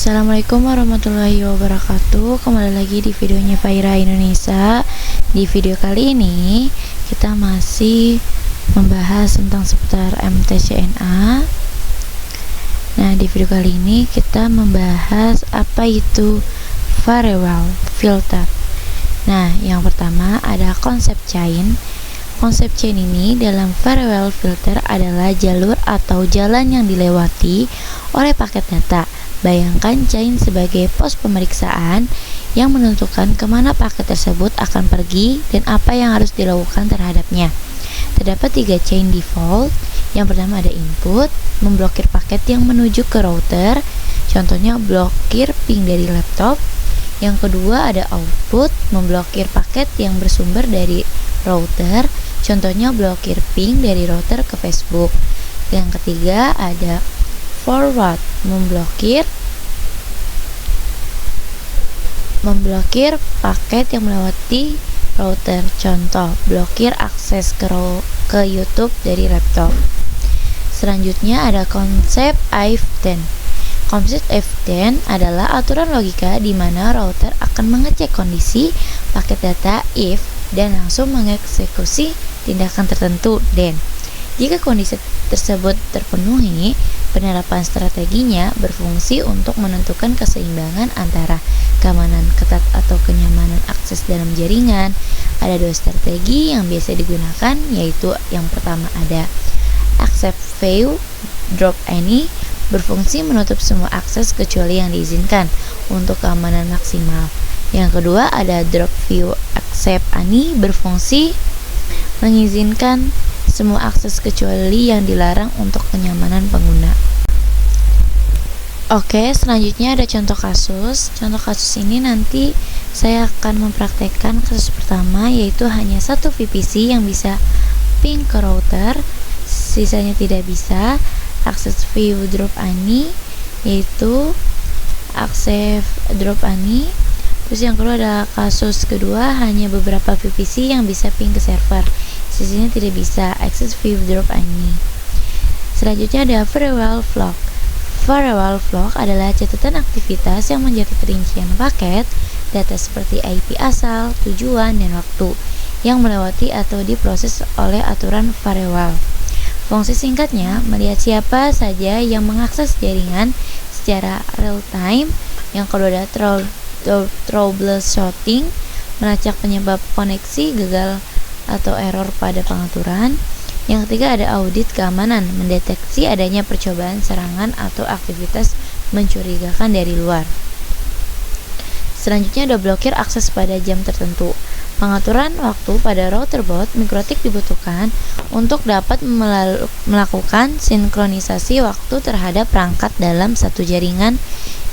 Assalamualaikum warahmatullahi wabarakatuh. Kembali lagi di videonya Faira Indonesia. Di video kali ini kita masih membahas tentang seputar MTCNA. Nah, di video kali ini kita membahas apa itu variable filter. Nah, yang pertama ada konsep chain. Konsep chain ini dalam variable filter adalah jalur atau jalan yang dilewati oleh paket data. Bayangkan chain sebagai pos pemeriksaan yang menentukan kemana paket tersebut akan pergi dan apa yang harus dilakukan terhadapnya. Terdapat 3 chain default. Yang pertama ada input, memblokir paket yang menuju ke router, contohnya blokir ping dari laptop. Yang kedua ada output, memblokir paket yang bersumber dari router, contohnya blokir ping dari router ke Facebook. Yang ketiga ada forward, memblokir paket yang melewati router, contoh blokir akses ke YouTube dari laptop. Selanjutnya ada konsep if-then. Konsep if-then adalah aturan logika di mana router akan mengecek kondisi paket data if dan langsung mengeksekusi tindakan tertentu then. Jika kondisi tersebut terpenuhi, penerapan strateginya berfungsi untuk menentukan keseimbangan antara keamanan ketat atau kenyamanan akses dalam jaringan. Ada 2 strategi yang biasa digunakan, yaitu yang pertama ada accept view drop any, berfungsi menutup semua akses kecuali yang diizinkan untuk keamanan maksimal. Yang kedua ada drop view accept any, berfungsi mengizinkan semua akses kecuali yang dilarang untuk kenyamanan pengguna. Oke, selanjutnya ada contoh kasus. Contoh kasus ini nanti saya akan mempraktekkan kasus pertama, yaitu hanya satu VPC yang bisa ping ke router, sisanya tidak bisa. Akses view drop any, yaitu akses drop any. Terus yang kedua ada kasus kedua, hanya beberapa VPC yang bisa ping ke server, sisanya tidak bisa. Access view drop any. Selanjutnya ada variable flock. Variable flock adalah catatan aktivitas yang menjadi perincian paket data seperti IP asal, tujuan, dan waktu yang melewati atau diproses oleh aturan variable. Fungsi singkatnya melihat siapa saja yang mengakses jaringan secara real time. Yang kedua ada troubleshooting, melacak penyebab koneksi gagal atau error pada pengaturan. Yang ketiga ada audit keamanan, mendeteksi adanya percobaan serangan atau aktivitas mencurigakan dari luar. Selanjutnya ada blokir akses pada jam tertentu. Pengaturan waktu pada router bot mikrotik dibutuhkan untuk dapat melakukan sinkronisasi waktu terhadap perangkat dalam satu jaringan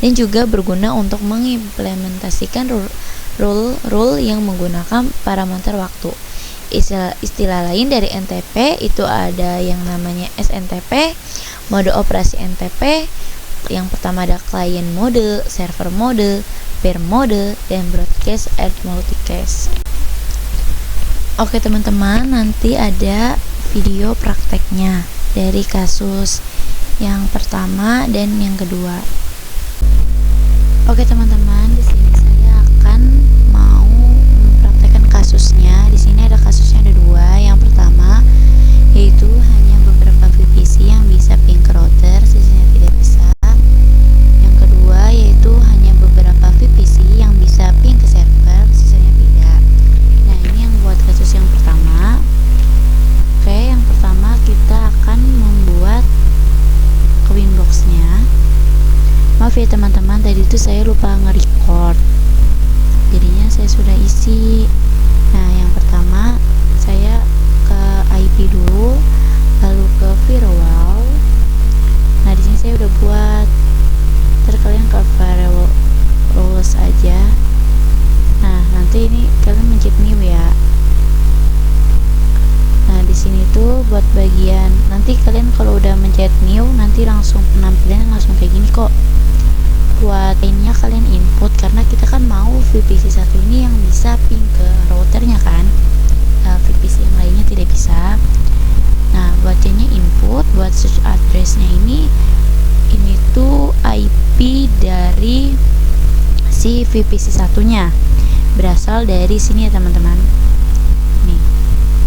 dan juga berguna untuk mengimplementasikan rule yang menggunakan parameter waktu. Istilah lain dari NTP itu ada yang namanya SNTP, mode operasi NTP. Yang pertama ada client mode, server mode, peer mode, dan broadcast and multicast. Oke teman-teman, nanti ada video prakteknya dari kasus yang pertama dan yang kedua. Oke teman-teman, di sini saya akan mau mempraktekkan kasusnya. Di sini ada kasusnya ada 2. Yang pertama yaitu hanya beberapa VPC yang bisa ping ke router, sisanya tidak bisa. Yang kedua yaitu hanya beberapa VPC yang bisa ping ke server, sisanya tidak. Nah, ini yang buat kasus yang pertama. Oke, yang pertama kita akan membuat ke Winbox-nya. Maaf ya teman-teman, tadi itu saya lupa nge-record, jadinya saya sudah isi. Nah, yang pertama saya ke IP dulu, lalu ke firewall. Nah, di sini saya udah buat. Ntar kalian ke firewall rules aja. Nah, nanti ini kalian mencet new ya. Nah, di sini tuh buat bagian nanti kalian kalau udah mencet new, nanti langsung penampilan langsung kayak gini kok. Buat lainnya kalian input, karena kita kan mau VPC satu ini yang bisa ping ke routernya kan. VPC yang lainnya tidak bisa. Nah, buat input, buat search addressnya ini tuh IP dari si VPC satunya. Berasal dari sini ya teman-teman. Nih,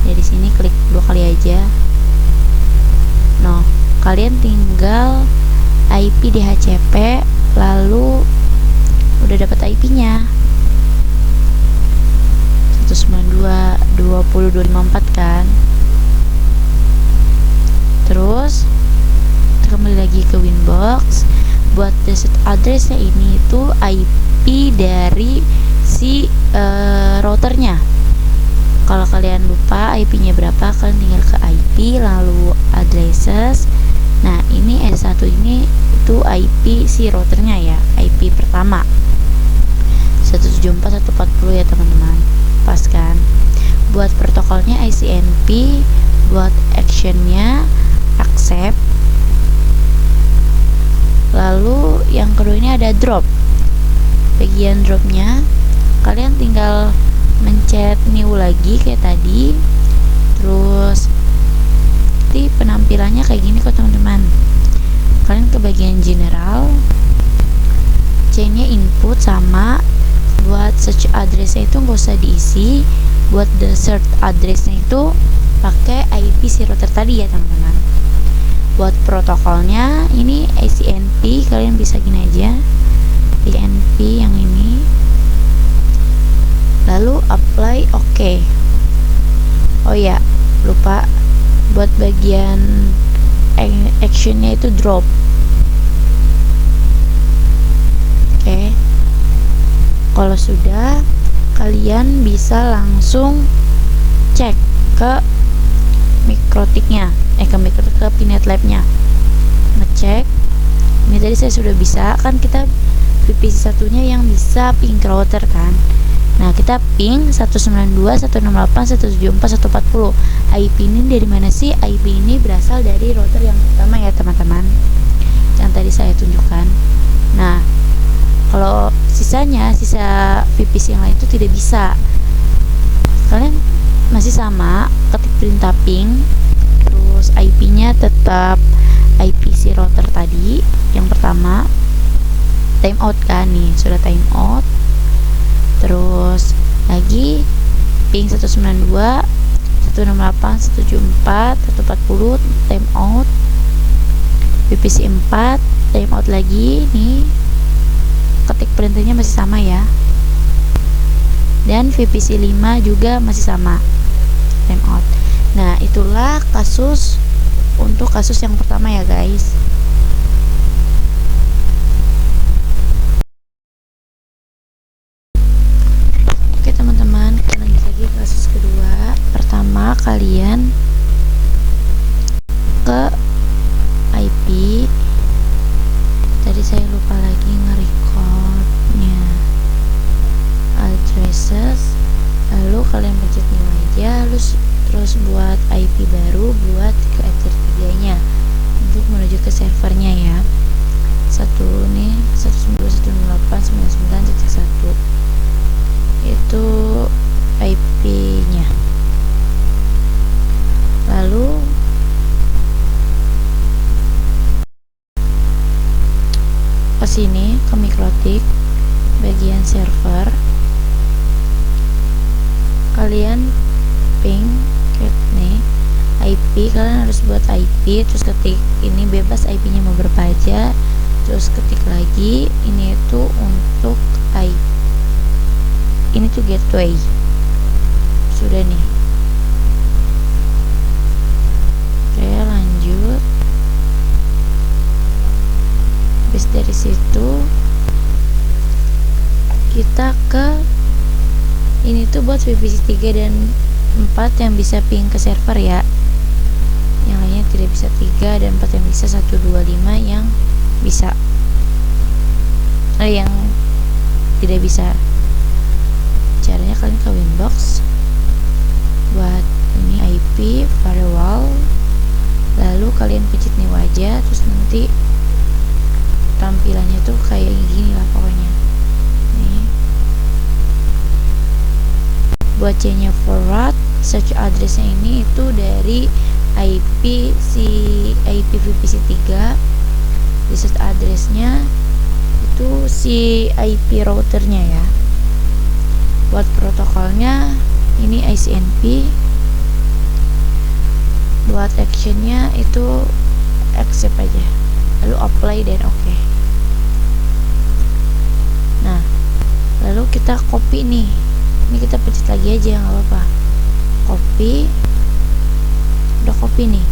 dari sini klik 2 kali aja. Nah, kalian tinggal IP DHCP, lalu udah dapat IP-nya 192.20.254 kan. Terus kembali lagi ke Winbox. Buat reset addressnya ini itu IP dari si routernya. Kalau kalian lupa IP-nya berapa, kalian tinggal ke IP lalu addresses. Nah, ini S1 ini itu IP si routernya ya, IP pertama 174.140 ya teman-teman. Pas kan? Buat protokolnya ICMP, buat actionnya accept. Lalu yang kedua ini ada drop. Bagian dropnya kalian tinggal mencet new lagi kayak tadi. Terus nanti penampilannya kayak gini kok teman-teman. Kalian ke bagian general, chainnya input sama. Buat search addressnya itu nggak usah diisi. Buat the search addressnya itu pakai IP si router tadi ya teman-teman. Buat protokolnya ini ICMP, kalian bisa gini aja, ICMP yang ini, lalu apply OK. Oh ya, lupa, buat bagian actionnya itu drop. Oke. Kalau sudah, kalian bisa langsung cek ke mikrotiknya, ke Pinet Lab-nya, ngecek. Ini tadi saya sudah bisa, kan kita VPC satunya yang bisa ping ke router kan. Nah, kita ping 192.168.174.140. IP ini dari mana sih? IP ini berasal dari router yang pertama ya teman-teman, yang tadi saya tunjukkan. Nah, kalau sisa VPC yang lain itu tidak bisa. Kalian masih sama, ketik perintah ping, terus IP-nya tetap IP si router tadi yang pertama. Timeout kan, nih sudah timeout. Terus lagi ping 192.168.174.140 timeout. VPC 4 timeout lagi, nih ketik perintahnya masih sama ya. Dan VPC 5 juga masih sama, timeout. Nah, itulah untuk kasus yang pertama ya guys. Oke teman-teman, kita lanjut lagi ke kasus kedua. Pertama, kalian ke IP. Tadi saya lupa lagi nge-recordnya addresses, lalu kalian pencet new aja, terus buat IP baru buat ke ether 3 nya untuk menuju ke servernya ya. Satu nih 192.168.99.1 itu IP nya. Lalu ke sini ke mikrotik bagian server, kalian ping nih IP, kalian harus buat IP, terus ketik ini bebas IP-nya mau berapa aja, terus ketik lagi ini itu untuk IP, ini tuh gateway. Sudah nih. Oke, lanjut. Habis dari situ kita ke ini tuh buat VPC 3 dan 4 yang bisa ping ke server ya. Yang lainnya tidak bisa. 3 dan 4 yang bisa, 125 yang bisa. Yang tidak bisa. Caranya kalian ke Winbox, buat ini IP firewall, lalu kalian pencet new aja, terus nanti tampilannya tuh kayak gini lah pokoknya. Nih. Buat C-nya forward, search addressnya ini itu dari IP VPC 3. Di search addressnya itu si IP routernya ya. Buat protokolnya ini ICMP. Buat actionnya itu accept aja, lalu apply dan oke. Nah, lalu kita copy nih, ini kita pencet lagi aja nggak apa-apa. Copy, udah copy nih.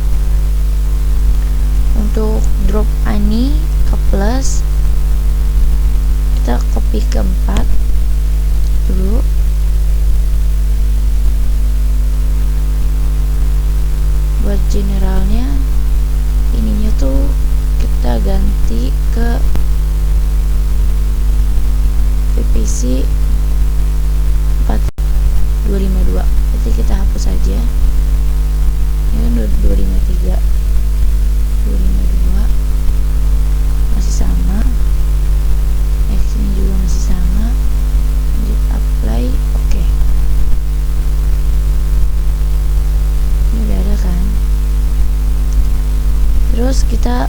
Untuk drop ani ke plus, kita copy ke 4 dulu. Buat generalnya, ininya tuh kita ganti ke PPC 4252. Berarti kita hapus aja. Ini kan 253, 252 masih sama. X ini juga masih sama. Lanjut apply, oke. Ini udah ada kan. Terus kita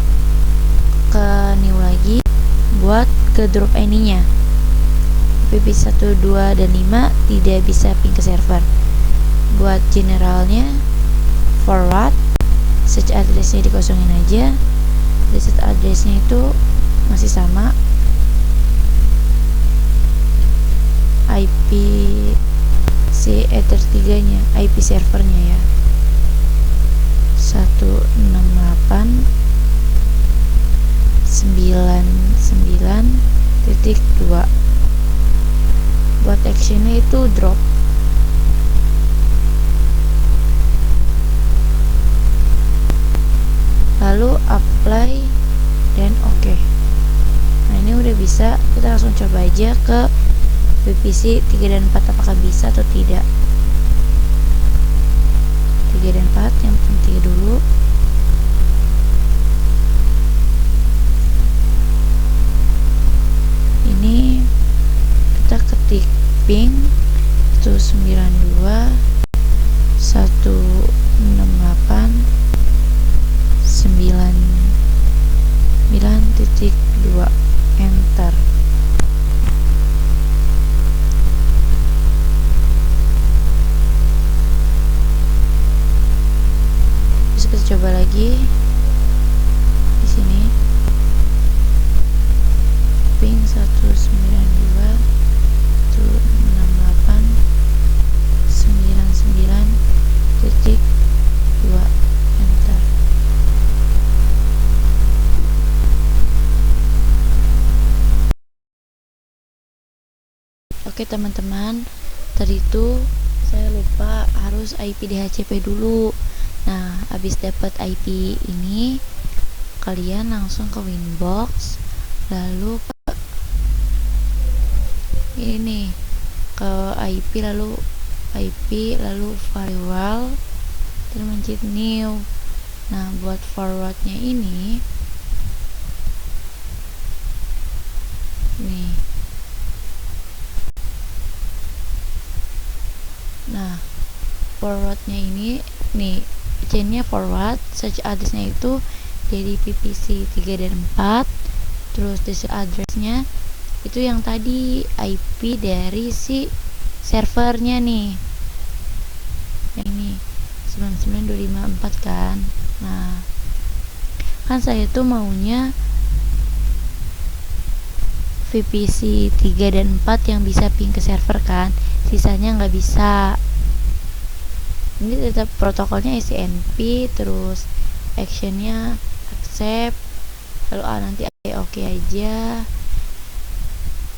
ke new lagi buat ke drop any-nya. PPC 1, 2, dan 5 tidak bisa ping ke server. Buat generalnya forward, search addressnya dikosongin aja. Reset addressnya itu masih sama. IP si Ether 3 nya, IP servernya ya, 168.99.2. Buat actionnya itu drop. Lalu apply dan oke. Nah, ini udah bisa. Kita langsung coba aja ke PPC 3 dan 4 apakah bisa atau tidak. 3 dan 4, yang penting dulu. Ini kita ketik ping 192.168.99.2, enter. Terus kita coba lagi di sini ping 192.168.99.2, enter. Oke teman-teman, tadi itu saya lupa harus IP DHCP dulu. Nah, habis dapat IP ini, kalian langsung ke Winbox, lalu ke ini ke IP, lalu firewall, terus mencet new. Nah, buat forwardnya ini nih. Nah, forwardnya ini nih, chainnya forward, search addressnya itu dari PPC 3 dan 4. Terus search addressnya itu yang tadi IP dari si servernya nih, yang ini 99.254 kan. Nah, kan saya tuh maunya VPC 3 dan 4 yang bisa ping ke server kan, sisanya nggak bisa. Ini tetap protokolnya ICMP, terus actionnya accept, lalu nanti oke aja.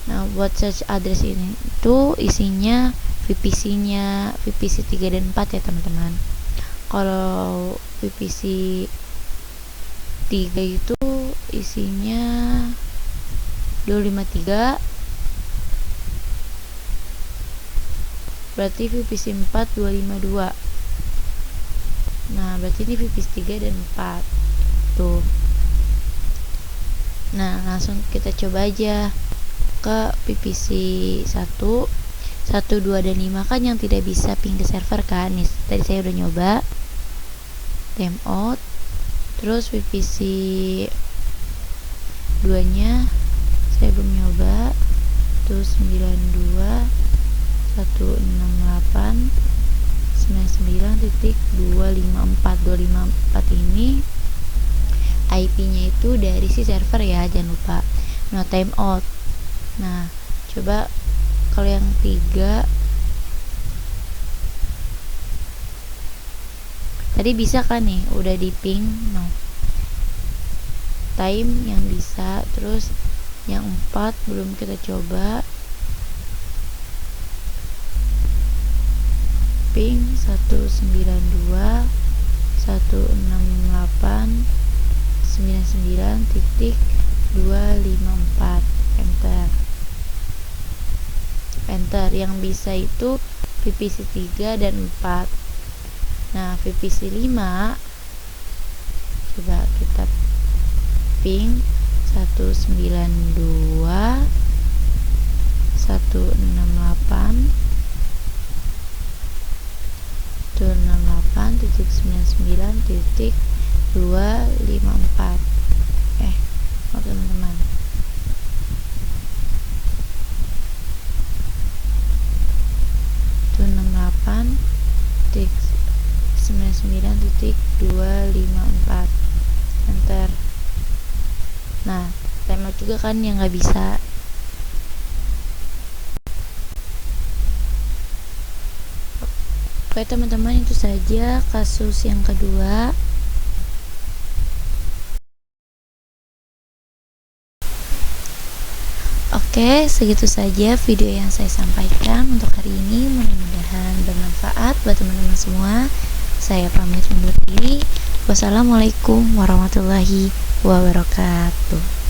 Nah, buat search address ini itu isinya VPC-nya VPC 3 dan 4 ya teman-teman. Kalau VPC 3 itu isinya 253, berarti VPC 4 252. Nah, berarti ini VPC 3 dan 4 tuh. Nah, langsung kita coba aja ke PPC 1, 1, 2, dan 5 kan yang tidak bisa ping ke server kan. Nih, tadi saya udah nyoba timeout. Terus PPC 2 nya saya belum nyoba. Tuh 92 168 99.254 ini IP-nya itu dari si server ya, jangan lupa. No timeout. Nah, coba kalau yang 3 tadi bisa kan nih, udah di ping no time yang bisa. Terus yang 4 belum kita coba, ping 192 168 99.254, enter. Yang bisa itu VPC 3 dan 4. Nah, VPC 5 coba kita ping 192 168 168.99.254. Teman-teman, itu 68.99.254, enter. Nah, timeout juga kan yang nggak bisa. Oke teman-teman, itu saja kasus yang kedua. Oke, segitu saja video yang saya sampaikan untuk hari ini. Mudah-mudahan bermanfaat buat teman-teman semua. Saya pamit undur diri. Wassalamualaikum warahmatullahi wabarakatuh.